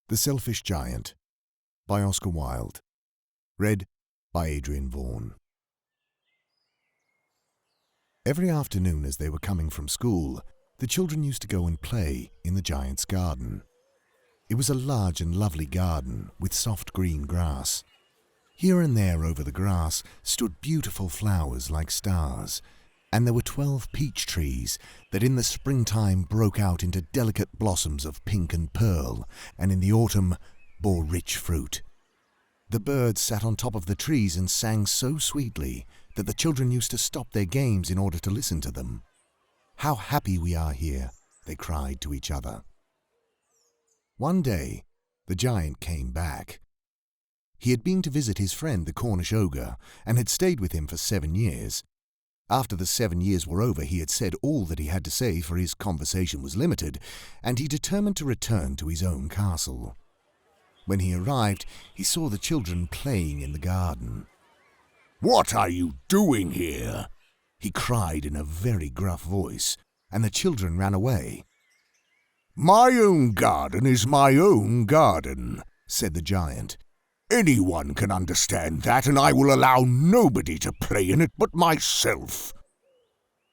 The Selfish Giant by Oscar Wilde. Read by Adrian Vaughan. Every afternoon as they were coming from school, the children used to go and play in the giant's garden. It was a large and lovely garden with soft green grass. Here and there over the grass stood beautiful flowers like stars, and there were 12 peach trees that in the springtime broke out into delicate blossoms of pink and pearl, and in the autumn bore rich fruit. The birds sat on top of the trees and sang so sweetly that the children used to stop their games in order to listen to them. "How happy we are here," they cried to each other. One day, the giant came back. He had been to visit his friend the Cornish ogre and had stayed with him for 7 years. After the 7 years were over, he had said all that he had to say, for his conversation was limited, and he determined to return to his own castle. When he arrived, he saw the children playing in the garden. "What are you doing here?" he cried in a very gruff voice, and the children ran away. "My own garden is my own garden," said the giant. "Anyone can understand that, and I will allow nobody to play in it but myself."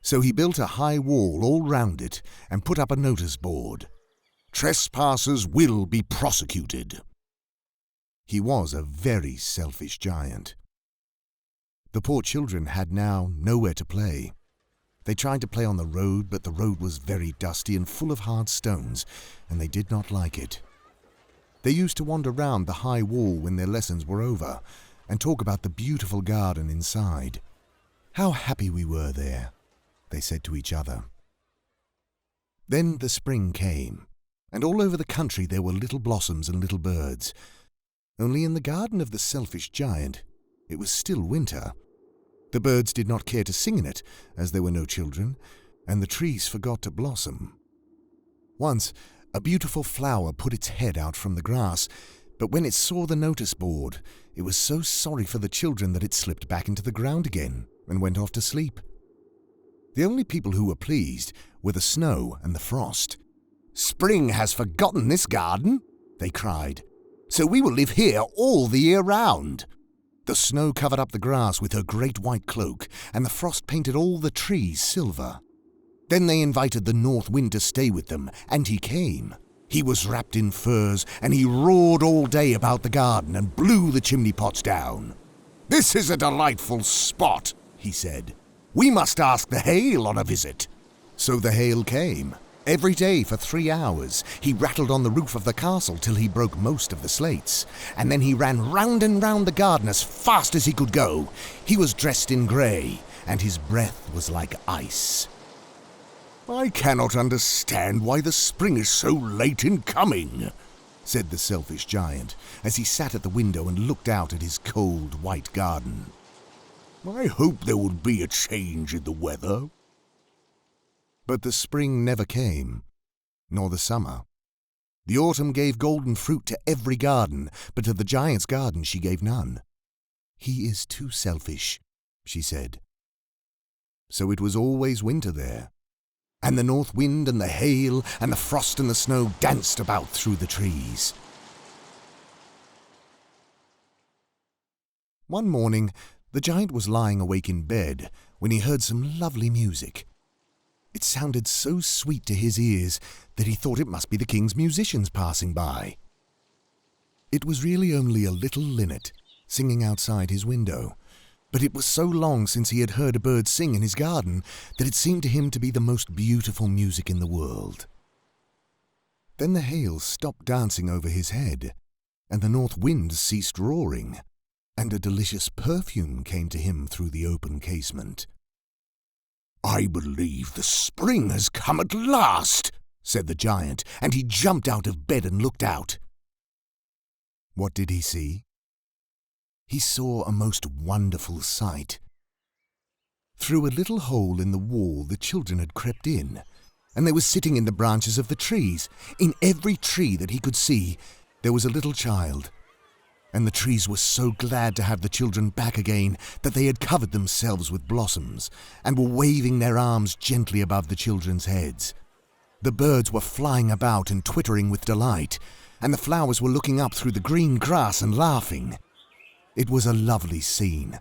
So he built a high wall all round it and put up a notice board. "Trespassers will be prosecuted." He was a very selfish giant. The poor children had now nowhere to play. They tried to play on the road, but the road was very dusty and full of hard stones, and they did not like it. They used to wander round the high wall when their lessons were over and talk about the beautiful garden inside. "How happy we were there," they said to each other. Then the spring came, and all over the country there were little blossoms and little birds. Only in the garden of the Selfish Giant, it was still winter. The birds did not care to sing in it, as there were no children, and the trees forgot to blossom. Once, a beautiful flower put its head out from the grass, but when it saw the notice board, it was so sorry for the children that it slipped back into the ground again and went off to sleep. The only people who were pleased were the snow and the frost. "Spring has forgotten this garden," they cried, "so we will live here all the year round." The snow covered up the grass with her great white cloak, and the frost painted all the trees silver. Then they invited the North Wind to stay with them, and he came. He was wrapped in furs, and he roared all day about the garden and blew the chimney pots down. "This is a delightful spot," he said. "We must ask the hail on a visit." So the hail came. Every day for 3 hours, he rattled on the roof of the castle till he broke most of the slates, and then he ran round and round the garden as fast as he could go. He was dressed in grey, and his breath was like ice. "I cannot understand why the spring is so late in coming," said the Selfish Giant, as he sat at the window and looked out at his cold, white garden. "I hope there will be a change in the weather." But the spring never came, nor the summer. The autumn gave golden fruit to every garden, but to the giant's garden she gave none. "He is too selfish," she said. So it was always winter there, and the north wind and the hail and the frost and the snow danced about through the trees. One morning, the giant was lying awake in bed when he heard some lovely music. It sounded so sweet to his ears that he thought it must be the king's musicians passing by. It was really only a little linnet singing outside his window, but it was so long since he had heard a bird sing in his garden that it seemed to him to be the most beautiful music in the world. Then the hail stopped dancing over his head, and the north wind ceased roaring, and a delicious perfume came to him through the open casement. "I believe the spring has come at last," said the giant, and he jumped out of bed and looked out. What did he see? He saw a most wonderful sight. Through a little hole in the wall the children had crept in, and they were sitting in the branches of the trees. In every tree that he could see, there was a little child, and the trees were so glad to have the children back again that they had covered themselves with blossoms and were waving their arms gently above the children's heads. The birds were flying about and twittering with delight, and the flowers were looking up through the green grass and laughing. It was a lovely scene.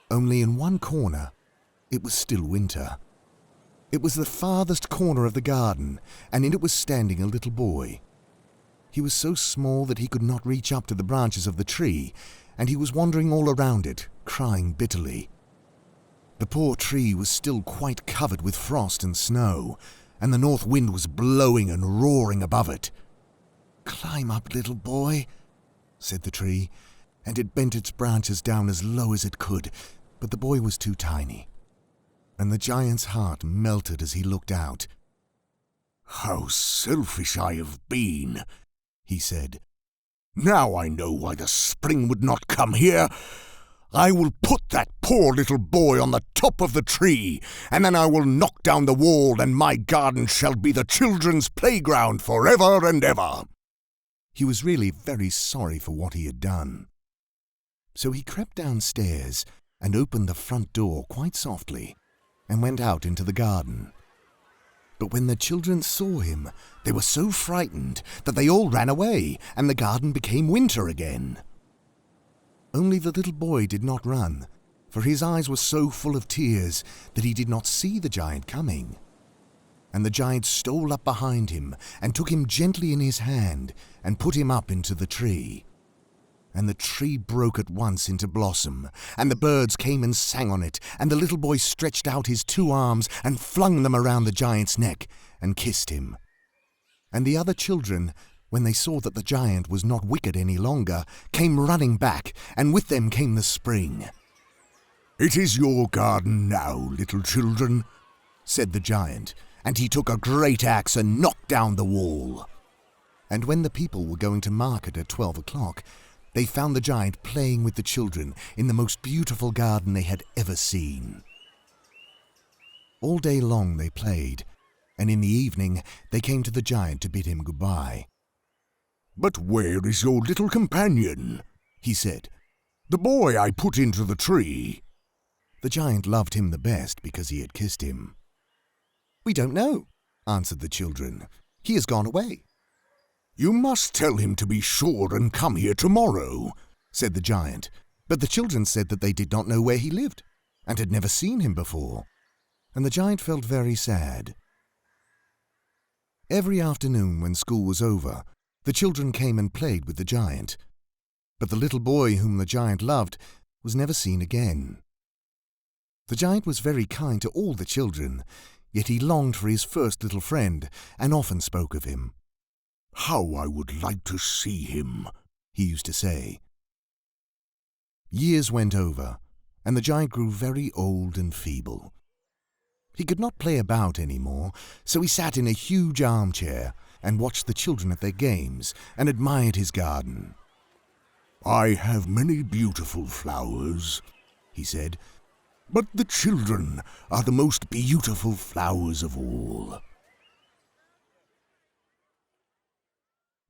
Only in one corner, it was still winter. It was the farthest corner of the garden, and in it was standing a little boy. He was so small that he could not reach up to the branches of the tree, and he was wandering all around it, crying bitterly. The poor tree was still quite covered with frost and snow, and the north wind was blowing and roaring above it. "Climb up, little boy," said the tree, and it bent its branches down as low as it could, but the boy was too tiny. And the giant's heart melted as he looked out. "How selfish I have been," he said. "Now I know why the spring would not come here. I will put that poor little boy on the top of the tree, and then I will knock down the wall, and my garden shall be the children's playground forever and ever." He was really very sorry for what he had done. So he crept downstairs and opened the front door quite softly and went out into the garden. But when the children saw him, they were so frightened that they all ran away, and the garden became winter again. Only the little boy did not run, for his eyes were so full of tears that he did not see the giant coming. And the giant stole up behind him and took him gently in his hand and put him up into the tree. And the tree broke at once into blossom, and the birds came and sang on it, and the little boy stretched out his 2 arms and flung them around the giant's neck and kissed him. And the other children, when they saw that the giant was not wicked any longer, came running back, and with them came the spring. "It is your garden now, little children," said the giant, and he took a great axe and knocked down the wall. And when the people were going to market at 12 o'clock, they found the giant playing with the children in the most beautiful garden they had ever seen. All day long they played, and in the evening they came to the giant to bid him goodbye. "But where is your little companion?" he said. "The boy I put into the tree." The giant loved him the best because he had kissed him. "We don't know," answered the children. "He has gone away." "You must tell him to be sure and come here tomorrow," said the giant. But the children said that they did not know where he lived, and had never seen him before, and the giant felt very sad. Every afternoon when school was over, the children came and played with the giant, but the little boy whom the giant loved was never seen again. The giant was very kind to all the children, yet he longed for his first little friend and often spoke of him. "How I would like to see him," he used to say. Years went over, and the giant grew very old and feeble. He could not play about any more, so he sat in a huge armchair and watched the children at their games and admired his garden. "I have many beautiful flowers," he said, "but the children are the most beautiful flowers of all."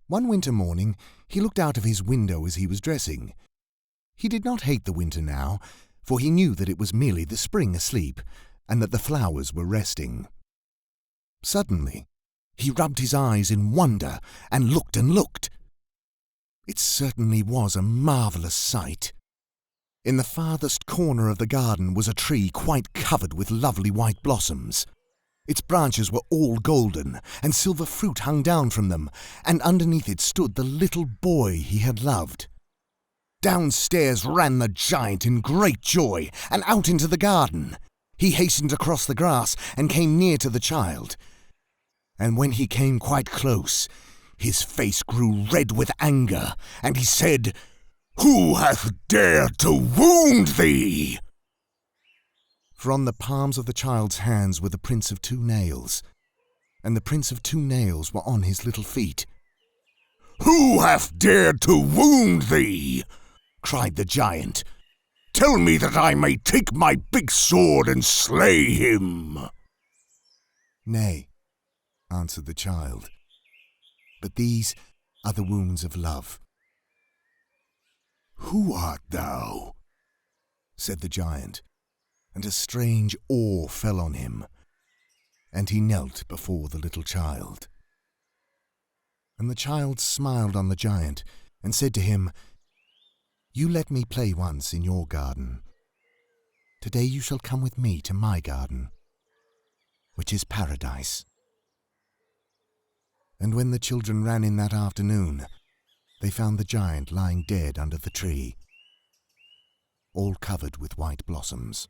One winter morning, he looked out of his window as he was dressing. He did not hate the winter now, for he knew that it was merely the spring asleep, and that the flowers were resting. Suddenly, he rubbed his eyes in wonder and looked and looked. It certainly was a marvellous sight. In the farthest corner of the garden was a tree quite covered with lovely white blossoms. Its branches were all golden, and silver fruit hung down from them, and underneath it stood the little boy he had loved. Downstairs ran the giant in great joy, and out into the garden. He hastened across the grass and came near to the child. And when he came quite close, his face grew red with anger, and he said, "Who hath dared to wound thee?" For on the palms of the child's hands were the prints of 2 nails, and the prints of 2 nails were on his little feet. "Who hath dared to wound thee?" cried the giant. "Tell me that I may take my big sword and slay him." "Nay," answered the child, "but these are the wounds of love." "Who art thou?" said the giant, and a strange awe fell on him, and he knelt before the little child. And the child smiled on the giant and said to him, "You let me play once in your garden. Today you shall come with me to my garden, which is paradise." And when the children ran in that afternoon, they found the giant lying dead under the tree, all covered with white blossoms.